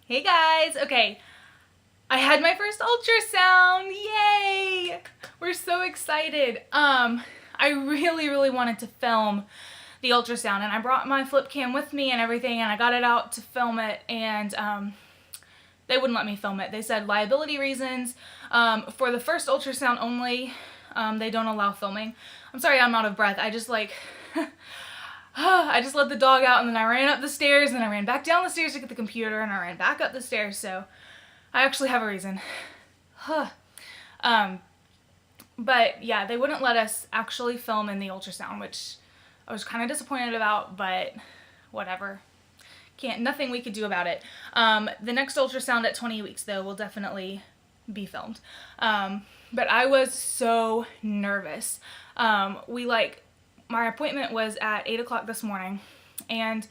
Hey guys, okay, I had my first ultrasound, yay! We're so excited. I really wanted to film the ultrasound, and I brought my flip cam with me and everything, and I got it out to film it, and they wouldn't let me film it. They said liability reasons. For the first ultrasound only, they don't allow filming. I'm sorry I'm out of breath. I just like I just let the dog out, and then I ran up the stairs, and I ran back down the stairs to get the computer, and I ran back up the stairs, so I actually have a reason. But yeah, they wouldn't let us actually film in the ultrasound, which I was kind of disappointed about, but whatever. Nothing we could do about it. The next ultrasound at 20 weeks, though, will definitely be filmed. But I was so nervous. My appointment was at 8 o'clock this morning, and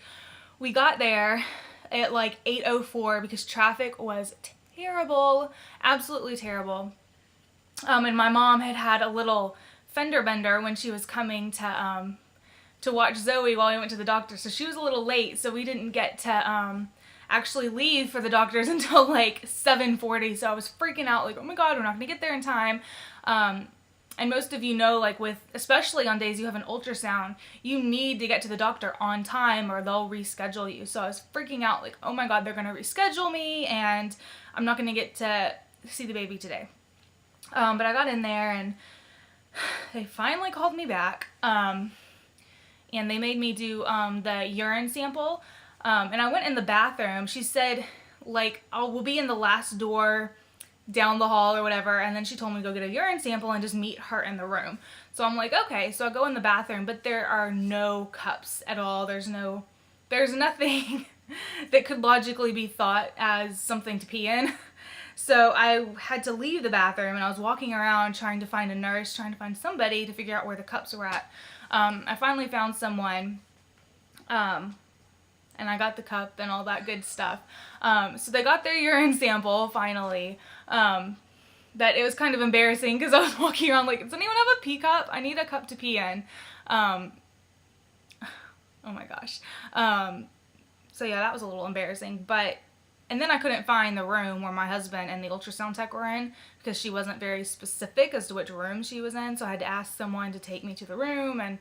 we got there at like 8:04 because traffic was terrible, absolutely terrible. And my mom had a little fender bender when she was coming to watch Zoe while we went to the doctor, so she was a little late, so we didn't get to actually leave for the doctors until like 7:40, so I was freaking out, like, oh my god, we're not gonna get there in time. And most of you know, like, especially on days you have an ultrasound, you need to get to the doctor on time or they'll reschedule you. So I was freaking out, like, oh my god, they're gonna reschedule me and I'm not gonna get to see the baby today. But I got in there and they finally called me back, and they made me do the urine sample, and I went in the bathroom. She said, like, we'll be in the last door down the hall or whatever, and then she told me to go get a urine sample and just meet her in the room. So I'm like, okay, so I go in the bathroom, but there are no cups at all. There's nothing that could logically be thought as something to pee in. So I had to leave the bathroom, and I was walking around trying to find a nurse, trying to find somebody to figure out where the cups were at. I finally found someone, and I got the cup and all that good stuff. So they got their urine sample finally. But it was kind of embarrassing because I was walking around like, does anyone have a pee cup? I need a cup to pee in. Oh my gosh. So yeah, that was a little embarrassing. And then I couldn't find the room where my husband and the ultrasound tech were in because she wasn't very specific as to which room she was in. So I had to ask someone to take me to the room, and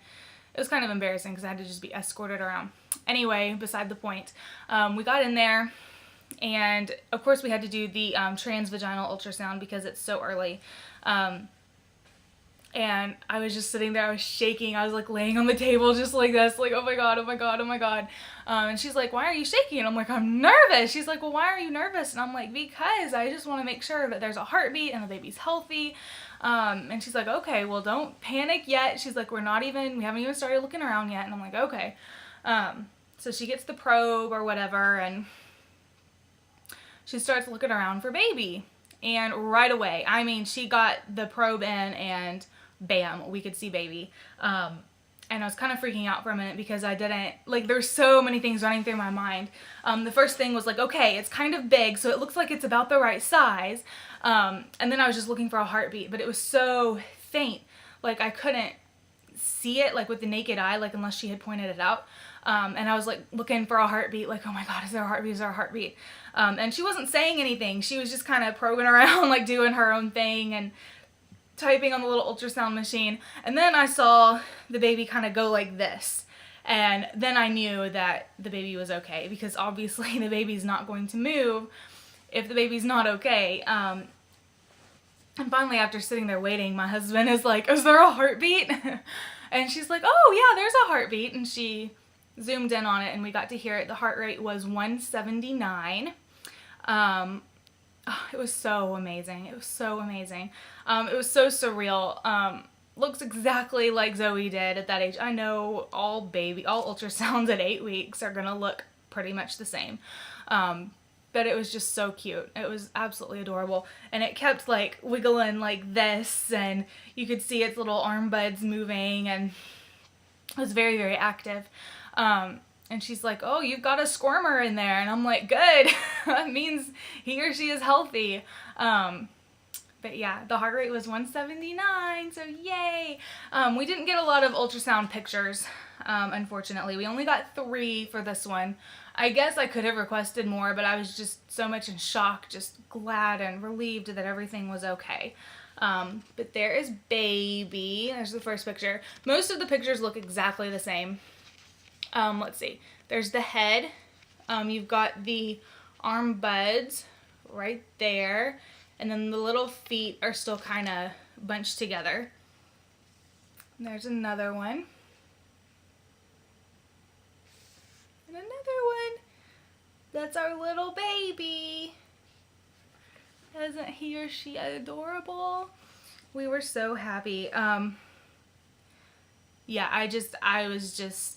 it was kind of embarrassing because I had to just be escorted around. Anyway, beside the point, we got in there, and of course we had to do the transvaginal ultrasound because it's so early. And I was just sitting there, I was shaking, I was like laying on the table just like this, like, oh my god, oh my god, oh my god. And she's like, why are you shaking? And I'm like, I'm nervous. She's like, well, why are you nervous? And I'm like, because I just want to make sure that there's a heartbeat and the baby's healthy. And she's like, okay, well, don't panic yet. She's like, we haven't even started looking around yet. And I'm like, okay. So she gets the probe or whatever, and she starts looking around for baby. And right away, I mean, she got the probe in and bam, we could see baby. And I was kind of freaking out for a minute because I didn't, like, there's so many things running through my mind. The first thing was like, okay, it's kind of big, so it looks like it's about the right size. And then I was just looking for a heartbeat, but it was so faint, like I couldn't see it, like, with the naked eye, like, unless she had pointed it out. And I was like looking for a heartbeat, like, oh my god, is there a heartbeat, is there a heartbeat? And she wasn't saying anything. She was just kind of probing around, like doing her own thing and typing on the little ultrasound machine. And then I saw the baby kind of go like this. And then I knew that the baby was okay, because obviously the baby's not going to move if the baby's not okay. And finally, after sitting there waiting, my husband is like, is there a heartbeat? And she's like, oh yeah, there's a heartbeat. And she zoomed in on it and we got to hear it. The heart rate was 179. It was so amazing. It was so amazing. It was so surreal. Looks exactly like Zoe did at that age. I know all ultrasounds at 8 weeks are gonna look pretty much the same. But it was just so cute. It was absolutely adorable. And it kept like wiggling like this, and you could see its little arm buds moving, and it was very, very active. And she's like, oh, you've got a squirmer in there. And I'm like, good. That means he or she is healthy. But But yeah, the heart rate was 179, so yay! We didn't get a lot of ultrasound pictures, unfortunately. We only got 3 for this one. I guess I could have requested more, but I was just so much in shock, just glad and relieved that everything was okay. But there is baby. There's the first picture. Most of the pictures look exactly the same. Let's see. There's the head. You've got the arm buds right there. And then the little feet are still kind of bunched together. And there's another one. And another one. That's our little baby. Isn't he or she adorable? We were so happy. Yeah, I was just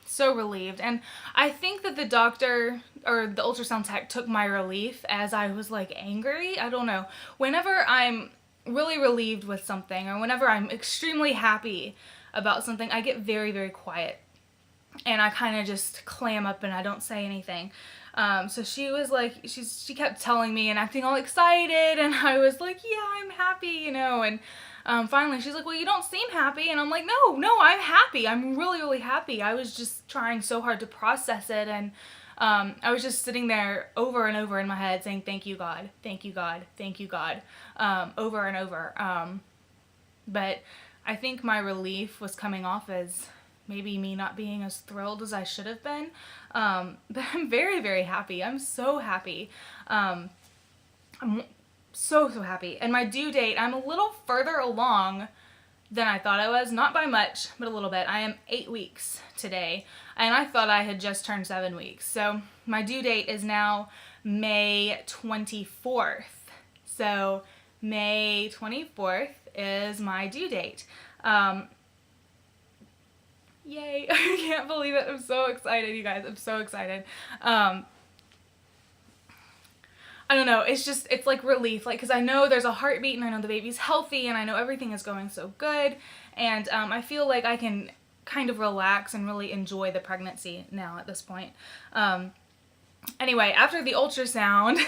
so relieved. And I think that the doctor or the ultrasound tech took my relief as I was like angry. I don't know. Whenever I'm really relieved with something or whenever I'm extremely happy about something, I get very, very quiet. And I kind of just clam up and I don't say anything. So she was like, she kept telling me and acting all excited, and I was like, yeah, I'm happy, you know, and finally she's like, well, you don't seem happy, and I'm like, no, I'm happy. I'm really, really happy. I was just trying so hard to process it, and I was just sitting there over and over in my head saying, thank you, God, thank you, God, thank you, God, over and over. But I think my relief was coming off as maybe me not being as thrilled as I should have been. But I'm very, very happy. I'm so happy. I'm so happy. And my due date, I'm a little further along than I thought I was. Not by much, but a little bit. I am 8 weeks today. And I thought I had just turned 7 weeks. So my due date is now May 24th. So May 24th is my due date. Yay. I can't believe it. I'm so excited, you guys. I'm so excited. I don't know. It's like relief. Like, because I know there's a heartbeat and I know the baby's healthy and I know everything is going so good. And I feel like I can kind of relax and really enjoy the pregnancy now at this point. Anyway, after the ultrasound,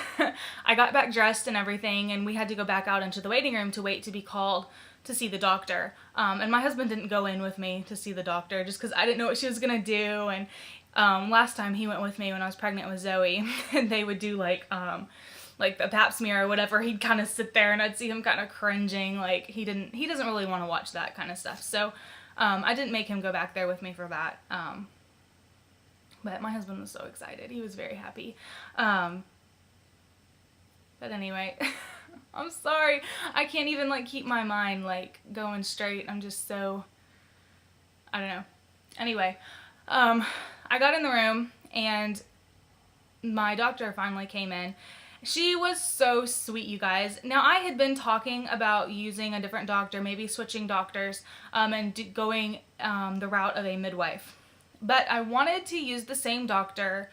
I got back dressed and everything, and we had to go back out into the waiting room to wait to be called to see the doctor. And my husband didn't go in with me to see the doctor just because I didn't know what she was gonna do. And last time he went with me when I was pregnant with Zoe, and they would do like the pap smear or whatever. He'd kind of sit there and I'd see him kind of cringing, like he doesn't really want to watch that kind of stuff. So I didn't make him go back there with me for that. But my husband was so excited. He was very happy. But anyway, I'm sorry. I can't even like keep my mind like going straight. I'm just so, I don't know. Anyway, I got in the room and my doctor finally came in. She was so sweet, you guys. Now, I had been talking about using a different doctor, maybe switching doctors, and going the route of a midwife. But I wanted to use the same doctor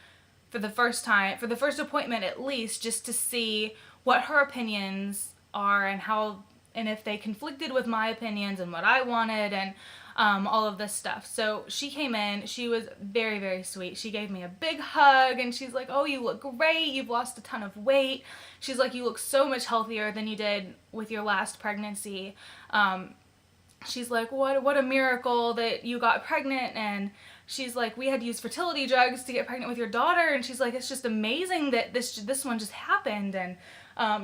for the first appointment at least, just to see what her opinions are and if they conflicted with my opinions and what I wanted and all of this stuff. So she came in, she was very, very sweet. She gave me a big hug and she's like, oh, you look great. You've lost a ton of weight. She's like, you look so much healthier than you did with your last pregnancy. She's like, what a miracle that you got pregnant. And she's like, we had to use fertility drugs to get pregnant with your daughter. And she's like, it's just amazing that this one just happened. And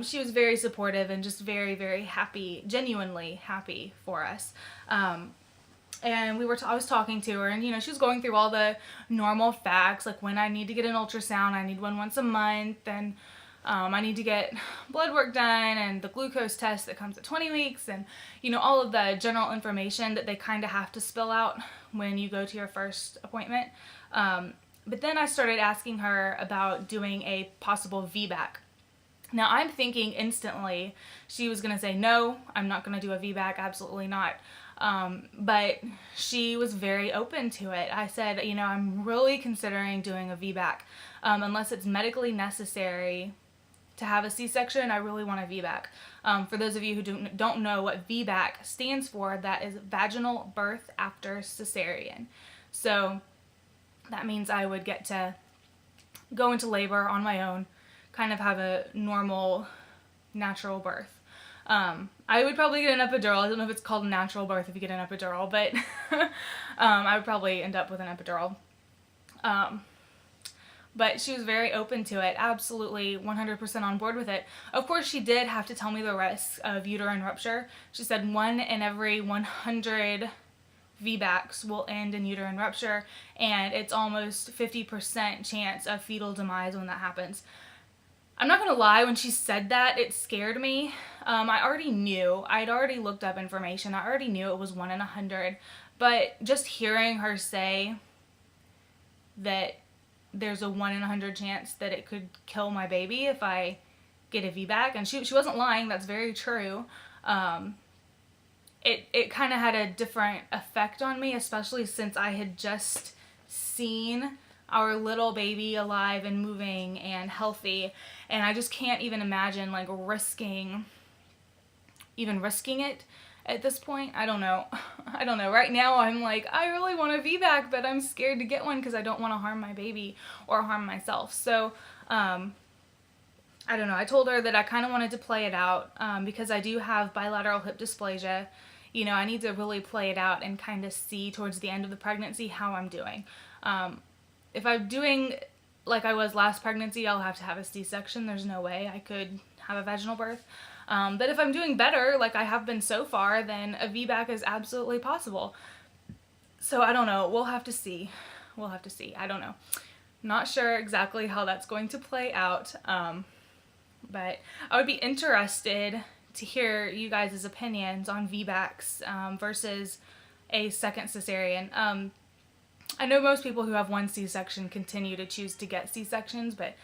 she was very supportive and just very, very happy, genuinely happy for us. And I was talking to her, and you know, she was going through all the normal facts, like when I need to get an ultrasound, I need one once a month, and I need to get blood work done, and the glucose test that comes at 20 weeks, and you know, all of the general information that they kind of have to spill out when you go to your first appointment. But then I started asking her about doing a possible VBAC. Now I'm thinking instantly she was going to say, no, I'm not going to do a VBAC, absolutely not. But she was very open to it. I said, you know, I'm really considering doing a VBAC. Unless it's medically necessary to have a C-section, I really want a VBAC. For those of you who don't know what VBAC stands for, that is vaginal birth after cesarean. So that means I would get to go into labor on my own, kind of have a normal, natural birth. I would probably get an epidural. I don't know if it's called a natural birth if you get an epidural, but I would probably end up with an epidural. But she was very open to it, absolutely 100% on board with it. Of course, she did have to tell me the risks of uterine rupture. She said 1 in every 100 VBACs will end in uterine rupture, and it's almost 50% chance of fetal demise when that happens. I'm not gonna lie, when she said that, it scared me. I already knew. I'd already looked up information. I already knew it was 1 in 100. But just hearing her say that there's a 1 in 100 chance that it could kill my baby if I get a VBAC, and she wasn't lying, that's very true. It kind of had a different effect on me, especially since I had just seen our little baby alive and moving and healthy, and I just can't even imagine like risking it at this point. I don't know. Right now I'm like, I really want a VBAC, but I'm scared to get one because I don't want to harm my baby or harm myself. So I don't know. I told her that I kind of wanted to play it out because I do have bilateral hip dysplasia. You know, I need to really play it out and kind of see towards the end of the pregnancy how I'm doing. If I'm doing like I was last pregnancy, I'll have to have a C-section. There's no way I could have a vaginal birth. But if I'm doing better, like I have been so far, then a VBAC is absolutely possible. So I don't know. We'll have to see. I don't know. Not sure exactly how that's going to play out. But I would be interested to hear you guys' opinions on VBACs versus a second cesarean. I know most people who have one C-section continue to choose to get C-sections, but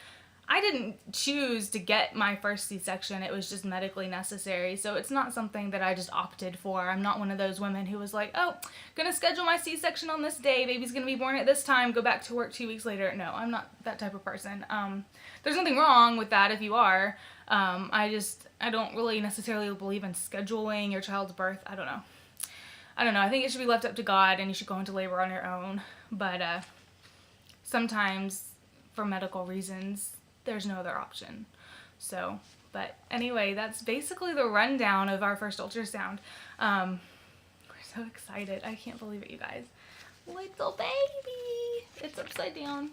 I didn't choose to get my first C-section. It was just medically necessary, so it's not something that I just opted for. I'm not one of those women who was like, oh, gonna schedule my C-section on this day, baby's gonna be born at this time, go back to work 2 weeks later. No, I'm not that type of person. There's nothing wrong with that if you are. I don't really necessarily believe in scheduling your child's birth. I don't know. I think it should be left up to God, and you should go into labor on your own. But sometimes, for medical reasons, there's no other option. So, but anyway, that's basically the rundown of our first ultrasound. We're so excited. I can't believe it, you guys. Little baby! It's upside down.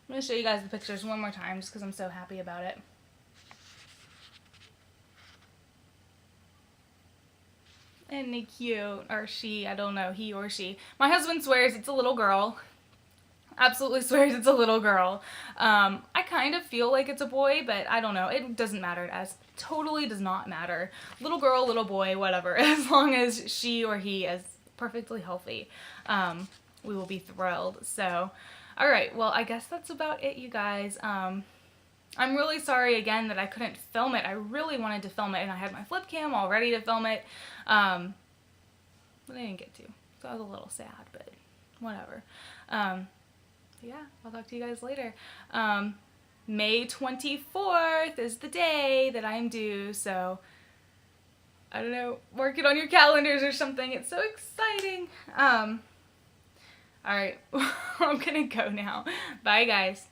I'm going to show you guys the pictures one more time just because I'm so happy about it. Isn't he cute? Or she, I don't know, he or she. My husband swears it's a little girl. Absolutely swears it's a little girl. I kind of feel like it's a boy, but I don't know. It doesn't matter. It totally does not matter. Little girl, little boy, whatever. As long as she or he is perfectly healthy, we will be thrilled. So, alright, well, I guess that's about it, you guys. I'm really sorry again that I couldn't film it. I really wanted to film it, and I had my flip cam all ready to film it, but I didn't get to. So I was a little sad, but whatever. Yeah, I'll talk to you guys later. May 24th is the day that I'm due, so I don't know, mark it on your calendars or something. It's so exciting. Alright, I'm gonna go now. Bye, guys.